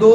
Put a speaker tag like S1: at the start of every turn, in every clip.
S1: 2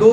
S1: 2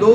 S1: 2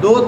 S1: 2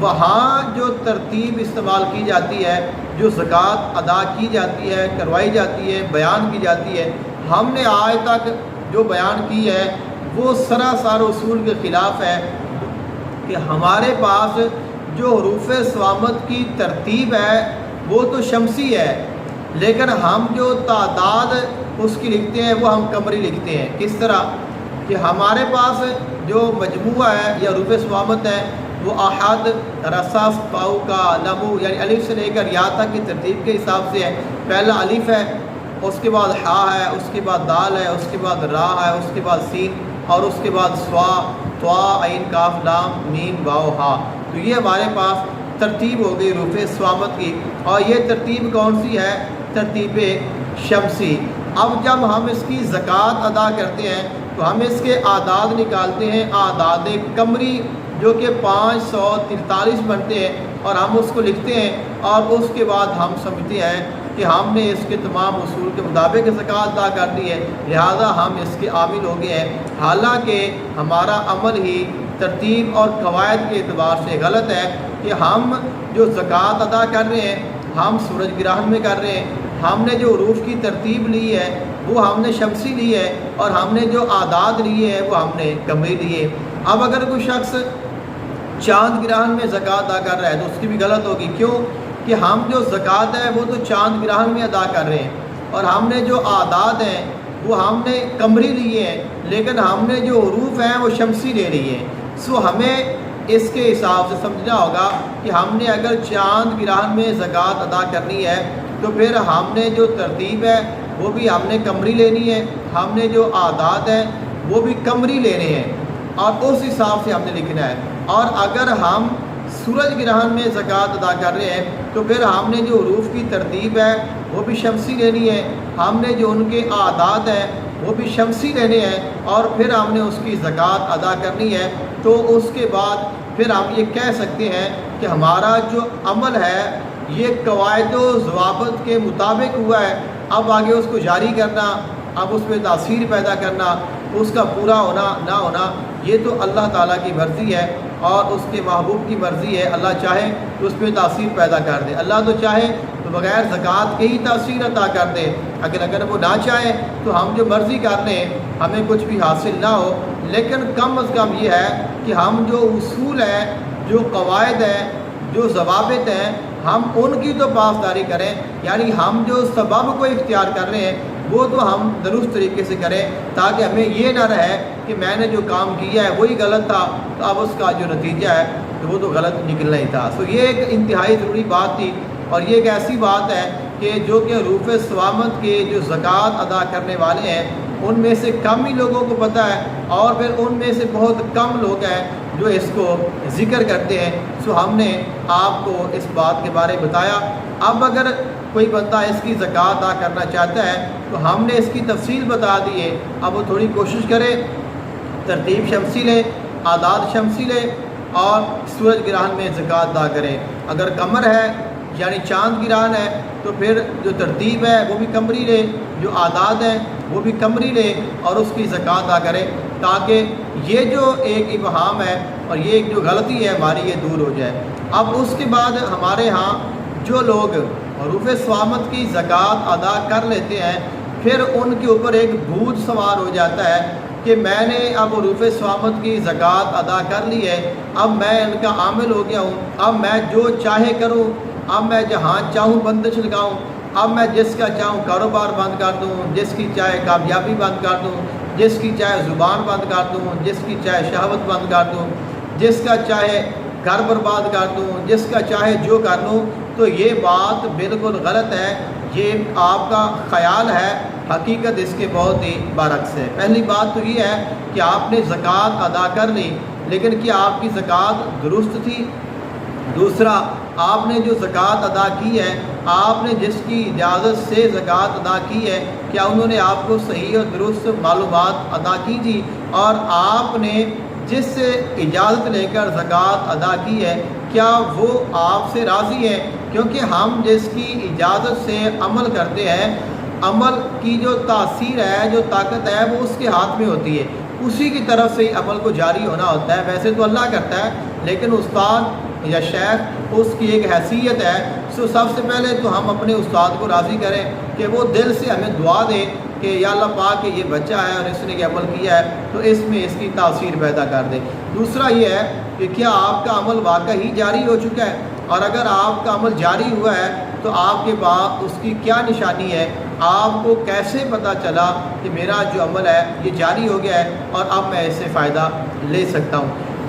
S1: وہاں جو ترتیب استعمال کی جاتی ہے، جو زکوٰۃ ادا کی جاتی ہے، کروائی جاتی ہے، بیان کی جاتی ہے، ہم نے آج تک جو بیان کی ہے وہ سراسر اصول کے خلاف ہے کہ ہمارے پاس جو حروف صوامت کی ترتیب ہے وہ تو شمسی ہے، لیکن ہم جو تعداد اس کی لکھتے ہیں وہ ہم قمری لکھتے ہیں۔ کس طرح کہ ہمارے پاس جو مجموعہ ہے یا حروف صوامت ہے وہ احد، رصف، پاؤ کا، لمو یعنی الف سے لے کر یا تک کی ترتیب کے حساب سے ہے۔ پہلا الف ہے، اس کے بعد ہا ہے، اس کے بعد دال ہے، اس کے بعد را ہے، اس کے بعد سین، اور اس کے بعد سوا، طا، عین، کاف، لام، میم، واو، ہا۔ تو یہ ہمارے پاس ترتیب ہو گئی حروف صوامت کی، اور یہ ترتیب کون سی ہے؟ ترتیب شمسی۔ اب جب ہم اس کی زکوٰۃ ادا کرتے ہیں تو ہم اس کے اعداد نکالتے ہیں، اعداد قمری جو کہ 543 بنتے ہیں، اور ہم اس کو لکھتے ہیں، اور اس کے بعد ہم سمجھتے ہیں کہ ہم نے اس کے تمام اصول کے مطابق زکوٰۃ ادا کر دی ہے، لہذا ہم اس کے عامل ہو گئے ہیں، حالانکہ ہمارا عمل ہی ترتیب اور قواعد کے اعتبار سے غلط ہے کہ ہم جو زکوٰۃ ادا کر رہے ہیں ہم سورج گرہن میں کر رہے ہیں، ہم نے جو حروف کی ترتیب لی ہے وہ ہم نے شمسی لی ہے، اور ہم نے جو اعداد لیے ہیں وہ ہم نے قمری لیے۔ اب اگر کوئی شخص چاند گرہن میں زکوٰۃ ادا کر رہا ہے تو اس کی بھی غلط ہوگی، کیوں کہ ہم جو زکوٰۃ ہے وہ تو چاند گرہن میں ادا کر رہے ہیں، اور ہم نے جو اعداد ہیں وہ ہم نے قمری لیے ہیں، لیکن ہم نے جو حروف ہیں وہ شمسی لے لیے ہیں۔ سو ہمیں اس کے حساب سے سمجھنا ہوگا کہ ہم نے اگر چاند گرہن میں زکوٰۃ ادا کرنی ہے تو پھر ہم نے جو ترتیب ہے وہ بھی ہم نے قمری لینی ہے، ہم نے جو اعداد ہیں وہ بھی قمری لینے ہیں، اور اس حساب سے ہم نے لکھنا ہے۔ اور اگر ہم سورج گرہن میں زکوٰۃ ادا کر رہے ہیں تو پھر ہم نے جو حروف کی ترتیب ہے وہ بھی شمسی لینی ہے، ہم نے جو ان کے اعداد ہیں وہ بھی شمسی لینے ہیں، اور پھر ہم نے اس کی زکوٰۃ ادا کرنی ہے۔ تو اس کے بعد پھر ہم یہ کہہ سکتے ہیں کہ ہمارا جو عمل ہے یہ قواعد و ضوابط کے مطابق ہوا ہے۔ اب آگے اس کو جاری کرنا، اب اس پہ تاثیر پیدا کرنا، اس کا پورا ہونا نہ ہونا، یہ تو اللہ تعالیٰ کی مرضی ہے اور اس کے محبوب کی مرضی ہے۔ اللہ چاہے تو اس پہ تاثیر پیدا کر دے، اللہ تو چاہے تو بغیر زکوٰۃ کے ہی تاثیر عطا کر دے، اگر وہ نہ چاہے تو ہم جو مرضی کر لیں ہمیں کچھ بھی حاصل نہ ہو۔ لیکن کم از کم یہ ہے کہ ہم جو اصول ہیں، جو قواعد ہیں، جو ضوابط ہیں، ہم ان کی تو پاسداری کریں، یعنی ہم جو سبب کو اختیار کر رہے ہیں وہ تو ہم درست طریقے سے کریں، تاکہ ہمیں یہ نہ رہے کہ میں نے جو کام کیا ہے وہی غلط تھا، تو اب اس کا جو نتیجہ ہے تو وہ تو غلط نکلنا ہی تھا۔ سو یہ ایک انتہائی ضروری بات تھی، اور یہ ایک ایسی بات ہے کہ جو کہ حروف صوامت کے جو زکوٰۃ ادا کرنے والے ہیں ان میں سے کم ہی لوگوں کو پتہ ہے، اور پھر ان میں سے بہت کم لوگ ہیں جو اس کو ذکر کرتے ہیں۔ سو ہم نے آپ کو اس بات کے بارے میں بتایا۔ اب اگر کوئی بندہ اس کی زکوٰۃ ادا کرنا چاہتا ہے تو ہم نے اس کی تفصیل بتا دی ہے، اب وہ تھوڑی کوشش کرے، ترتیب شمسی لے، اعداد شمسی لے، اور سورج گرہن میں زکوٰۃ ادا کرے۔ اگر قمر ہے یعنی چاند گرہن ہے تو پھر جو ترتیب ہے وہ بھی قمری لے، جو اعداد ہیں وہ بھی قمری لے، اور اس کی زکوٰۃ ادا کرے، تاکہ یہ جو ایک ابہام ہے اور یہ ایک جو غلطی ہے ہماری یہ دور ہو جائے۔ اب اس کے بعد ہمارے ہاں جو لوگ حروف صوامت کی زکوٰۃ ادا کر لیتے ہیں پھر ان کے اوپر ایک بھوت سوار ہو جاتا ہے کہ میں نے اب حروف صوامت کی زکوٰۃ ادا کر لی ہے، اب میں ان کا عامل ہو گیا ہوں، اب میں جو چاہے کروں، اب میں جہاں چاہوں بندش لگاؤں، اب میں جس کا چاہوں کاروبار بند کر دوں، جس کی چاہے کامیابی بند کر دوں، جس کی چاہے زبان بند کر دوں، جس کی چاہے شہوت بند کر دوں، جس کا چاہے گھر برباد کر دوں، جس کا چاہے جو کر لوں، تو یہ بات بالکل غلط ہے۔ یہ آپ کا خیال ہے، حقیقت اس کے بہت ہی برعکس ہے۔ پہلی بات تو یہ ہے کہ آپ نے زکوٰۃ ادا کر لی، لیکن کیا آپ کی زکوٰۃ درست تھی؟ دوسرا، آپ نے جو زکوٰۃ ادا کی ہے، آپ نے جس کی اجازت سے زکوٰۃ ادا کی ہے، کیا انہوں نے آپ کو صحیح اور درست معلومات ادا کی تھی؟ اور آپ نے جس سے اجازت لے کر زکوٰۃ ادا کی ہے کیا وہ آپ سے راضی ہے؟ کیونکہ ہم جس کی اجازت سے عمل کرتے ہیں، عمل کی جو تاثیر ہے، جو طاقت ہے، وہ اس کے ہاتھ میں ہوتی ہے، اسی کی طرف سے عمل کو جاری ہونا ہوتا ہے۔ ویسے تو اللہ کرتا ہے، لیکن استاد یا شیخ اس کی ایک حیثیت ہے. سب سے پہلے تو ہم اپنے استاد کو راضی کریں کہ وہ دل سے ہمیں دعا دے کہ یا اللہ پاک کہ یہ بچہ ہے اور اس نے یہ عمل کیا ہے تو اس میں اس کی تاثیر پیدا کر دے. دوسرا یہ ہے کہ کیا آپ کا عمل واقعی جاری ہو چکا ہے، اور اگر آپ کا عمل جاری ہوا ہے تو آپ کے پاس اس کی کیا نشانی ہے، آپ کو کیسے پتہ چلا کہ میرا جو عمل ہے یہ جاری ہو گیا ہے اور اب میں اس سے فائدہ لے سکتا ہوں.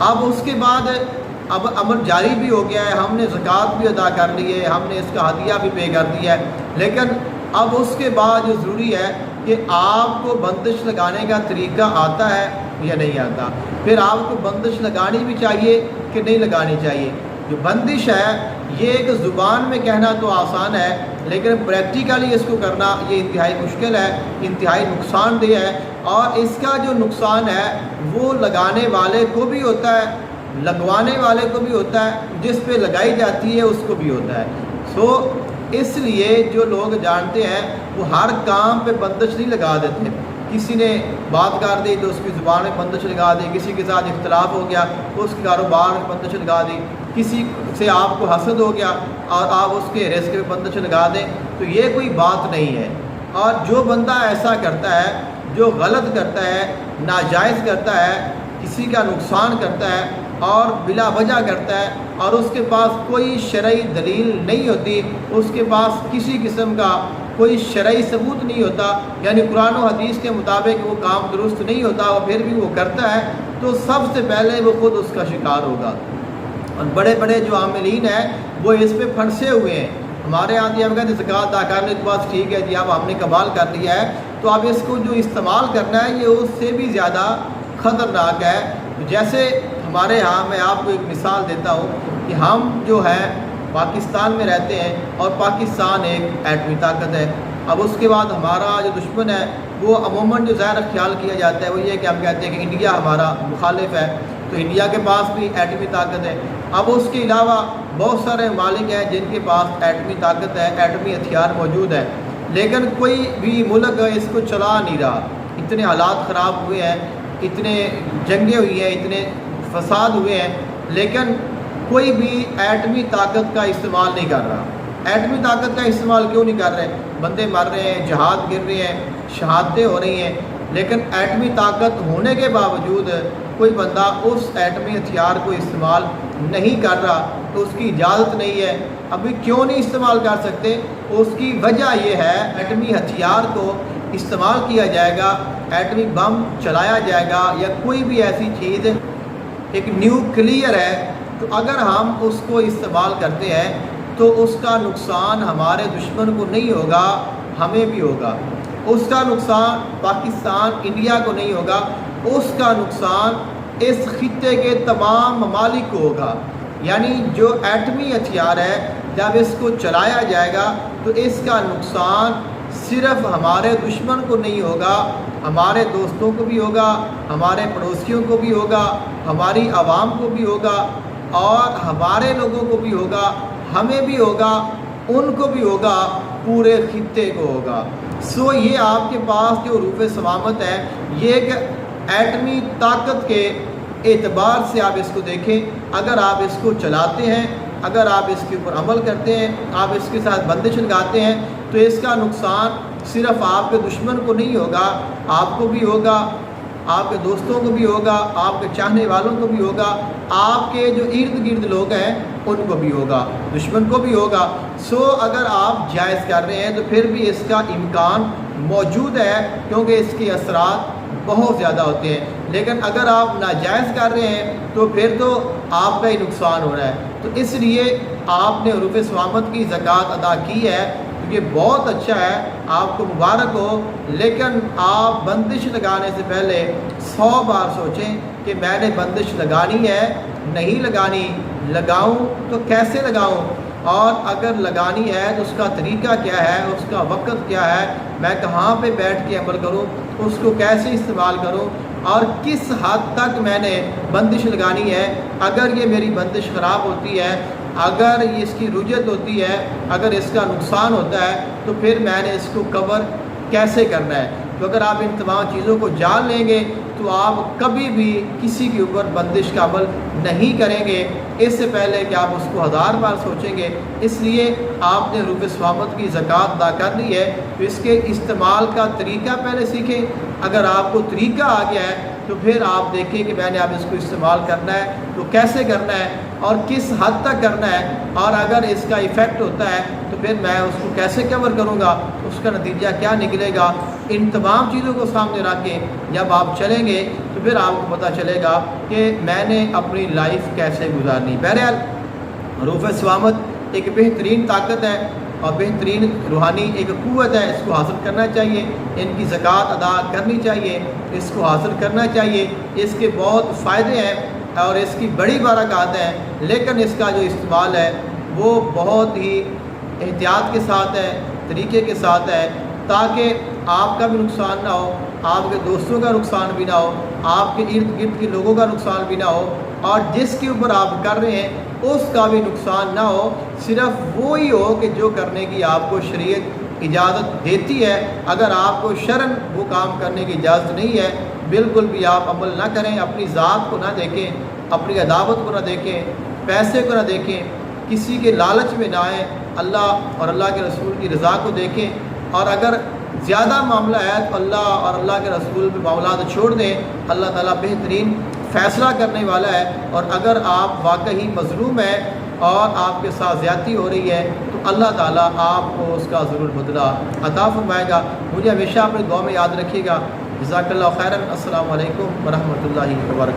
S1: اب اس کے بعد اب عمل جاری بھی ہو گیا ہے، ہم نے زکوٰۃ بھی ادا کر لی ہے، ہم نے اس کا ہدیہ بھی پے کر دیا ہے، لیکن اب اس کے بعد جو ضروری ہے کہ آپ کو بندش لگانے کا طریقہ آتا ہے یا نہیں آتا. پھر آپ کو بندش لگانی بھی چاہیے کہ نہیں لگانی چاہیے. جو بندش ہے یہ ایک زبان میں کہنا تو آسان ہے، لیکن پریکٹیکلی اس کو کرنا یہ انتہائی مشکل ہے، انتہائی نقصان دہ ہے، اور اس کا جو نقصان ہے وہ لگانے والے کو بھی ہوتا ہے، لگوانے والے کو بھی ہوتا ہے، جس پہ لگائی جاتی ہے اس کو بھی ہوتا ہے. اس لیے جو لوگ جانتے ہیں وہ ہر کام پہ بندش نہیں لگا دیتے. کسی نے بات کر دی تو اس کی زبان میں بندش لگا دی، کسی کے ساتھ اختلاف ہو گیا تو اس کے کاروبار میں بندش لگا دی، کسی سے آپ کو حسد ہو گیا اور آپ اس کے رزق میں بندش لگا دیں، تو یہ کوئی بات نہیں ہے. اور جو بندہ ایسا کرتا ہے، جو غلط کرتا ہے، ناجائز کرتا ہے، کسی کا نقصان کرتا ہے اور بلا وجہ کرتا ہے اور اس کے پاس کوئی شرعی دلیل نہیں ہوتی، اس کے پاس کسی قسم کا کوئی شرعی ثبوت نہیں ہوتا، یعنی قرآن و حدیث کے مطابق وہ کام درست نہیں ہوتا اور پھر بھی وہ کرتا ہے، تو سب سے پہلے وہ خود اس کا شکار ہوگا. اور بڑے بڑے جو عاملین ہیں وہ اس پہ پھنسے ہوئے ہیں. ہمارے یہاں ہم کہتے ہیں زکوٰۃ ادا کرنے کے بعد ٹھیک ہے جی اب ہم نے کمال کر لیا ہے، تو اب اس کو جو استعمال کرنا ہے یہ اس سے بھی زیادہ خطرناک ہے. جیسے ہمارے یہاں میں آپ کو ایک مثال دیتا ہوں کہ ہم جو ہے پاکستان میں رہتے ہیں اور پاکستان ایک ایٹمی طاقت ہے. اب اس کے بعد ہمارا جو دشمن ہے وہ عموماً جو ظاہر خیال کیا جاتا ہے وہ یہ کہ ہم کہتے ہیں کہ انڈیا ہمارا مخالف ہے، تو انڈیا کے پاس بھی ایٹمی طاقت ہے. اب اس کے علاوہ بہت سارے ممالک ہیں جن کے پاس ایٹمی طاقت ہے، ایٹمی ہتھیار موجود ہے، لیکن کوئی بھی ملک اس کو چلا نہیں رہا. اتنے حالات خراب ہوئے ہیں، اتنے جنگیں ہوئی ہیں، اتنے فساد ہوئے ہیں، لیکن کوئی بھی ایٹمی طاقت کا استعمال نہیں کر رہا. ایٹمی طاقت کا استعمال کیوں نہیں کر رہے؟ بندے مر رہے ہیں، جہاد گر رہے ہیں، شہادتیں ہو رہی ہیں، لیکن ایٹمی طاقت ہونے کے باوجود کوئی بندہ اس ایٹمی ہتھیار کو استعمال نہیں کر رہا، تو اس کی اجازت نہیں ہے. ابھی کیوں نہیں استعمال کر سکتے؟ اس کی وجہ یہ ہے ایٹمی ہتھیار کو استعمال کیا جائے گا، ایٹمی بم چلایا جائے گا یا کوئی بھی ایسی چیز ایک نیوکلیئر ہے، تو اگر ہم اس کو استعمال کرتے ہیں تو اس کا نقصان ہمارے دشمن کو نہیں ہوگا، ہمیں بھی ہوگا. اس کا نقصان پاکستان انڈیا کو نہیں ہوگا، اس کا نقصان اس خطے کے تمام ممالک کو ہوگا. یعنی جو ایٹمی ہتھیار ہے جب اس کو چلایا جائے گا تو اس کا نقصان صرف ہمارے دشمن کو نہیں ہوگا، ہمارے دوستوں کو بھی ہوگا، ہمارے پڑوسیوں کو بھی ہوگا، ہماری عوام کو بھی ہوگا اور ہمارے لوگوں کو بھی ہوگا، ہمیں بھی ہوگا، ان کو بھی ہوگا، پورے خطے کو ہوگا. یہ آپ کے پاس جو حروف ثوامت ہے یہ ایک ایٹمی طاقت کے اعتبار سے آپ اس کو دیکھیں. اگر آپ اس کو چلاتے ہیں، اگر آپ اس کے اوپر عمل کرتے ہیں، آپ اس کے ساتھ بندش لگاتے ہیں، تو اس کا نقصان صرف آپ کے دشمن کو نہیں ہوگا، آپ کو بھی ہوگا، آپ کے دوستوں کو بھی ہوگا، آپ کے چاہنے والوں کو بھی ہوگا، آپ کے جو ارد گرد لوگ ہیں ان کو بھی ہوگا، دشمن کو بھی ہوگا. اگر آپ جائز کر رہے ہیں تو پھر بھی اس کا امکان موجود ہے کیونکہ اس کے اثرات بہت زیادہ ہوتے ہیں. لیکن اگر آپ ناجائز کر رہے ہیں تو پھر تو آپ کا ہی نقصان ہو رہا ہے. تو اس لیے آپ نے حروف ثوامت کی زکوٰۃ ادا کی ہے، یہ بہت اچھا ہے، آپ کو مبارک ہو. لیکن آپ بندش لگانے سے پہلے 100 بار سوچیں کہ میں نے بندش لگانی ہے نہیں لگانی، لگاؤں تو کیسے لگاؤں، اور اگر لگانی ہے تو اس کا طریقہ کیا ہے، اس کا وقت کیا ہے، میں کہاں پہ بیٹھ کے عمل کروں، اس کو کیسے استعمال کروں اور کس حد تک میں نے بندش لگانی ہے. اگر یہ میری بندش خراب ہوتی ہے، اگر یہ اس کی رجت ہوتی ہے، اگر اس کا نقصان ہوتا ہے تو پھر میں نے اس کو کور کیسے کرنا ہے. تو اگر آپ ان تمام چیزوں کو جان لیں گے تو آپ کبھی بھی کسی کے اوپر بندش کا عمل نہیں کریں گے اس سے پہلے کہ آپ اس کو 1000 بار سوچیں گے۔ اس لیے آپ نے حروف ثوابت کی زکوٰۃ ادا کرنی ہے تو اس کے استعمال کا طریقہ پہلے سیکھیں۔ اگر آپ کو طریقہ آ گیا ہے تو پھر آپ دیکھیں کہ میں نے اب اس کو استعمال کرنا ہے تو کیسے کرنا ہے اور کس حد تک کرنا ہے، اور اگر اس کا ایفیکٹ ہوتا ہے تو پھر میں اس کو کیسے کور کروں گا، اس کا نتیجہ کیا نکلے گا۔ ان تمام چیزوں کو سامنے رکھ کے جب آپ چلیں گے تو پھر آپ کو پتہ چلے گا کہ میں نے اپنی لائف کیسے گزارنی۔ بہرحال حروف ثوابت ایک بہترین طاقت ہے اور بہترین روحانی ایک قوت ہے، اس کو حاصل کرنا چاہیے، ان کی زکوٰۃ ادا کرنی چاہیے، اس کو حاصل کرنا چاہیے۔ اس کے بہت فائدے ہیں اور اس کی بڑی برکات ہیں، لیکن اس کا جو استعمال ہے وہ بہت ہی احتیاط کے ساتھ ہے، طریقے کے ساتھ ہے، تاکہ آپ کا بھی نقصان نہ ہو، آپ کے دوستوں کا نقصان بھی نہ ہو، آپ کے ارد گرد کے لوگوں کا نقصان بھی نہ ہو، اور جس کے اوپر آپ کر رہے ہیں اس کا بھی نقصان نہ ہو۔ صرف وہی ہو کہ جو کرنے کی آپ کو شریعت اجازت دیتی ہے۔ اگر آپ کو شرعاً وہ کام کرنے کی اجازت نہیں ہے، بالکل بھی آپ عمل نہ کریں، اپنی ذات کو نہ دیکھیں، اپنی عداوت کو نہ دیکھیں، پیسے کو نہ دیکھیں، کسی کے لالچ میں نہ آئیں، اللہ اور اللہ کے رسول کی رضا کو دیکھیں، اور اگر زیادہ معاملہ ہے تو اللہ اور اللہ کے رسول پہ معاملات چھوڑ دیں۔ اللہ تعالیٰ بہترین فیصلہ کرنے والا ہے، اور اگر آپ واقعی مظلوم ہیں اور آپ کے ساتھ زیادتی ہو رہی ہے تو اللہ تعالیٰ آپ کو اس کا ضرور بدلہ عطا فرمائے گا۔ مجھے ہمیشہ اپنے دعا میں یاد رکھیے گا۔ جزاک اللہ خیرا۔ السلام علیکم ورحمۃ اللہ وبرکاتہ۔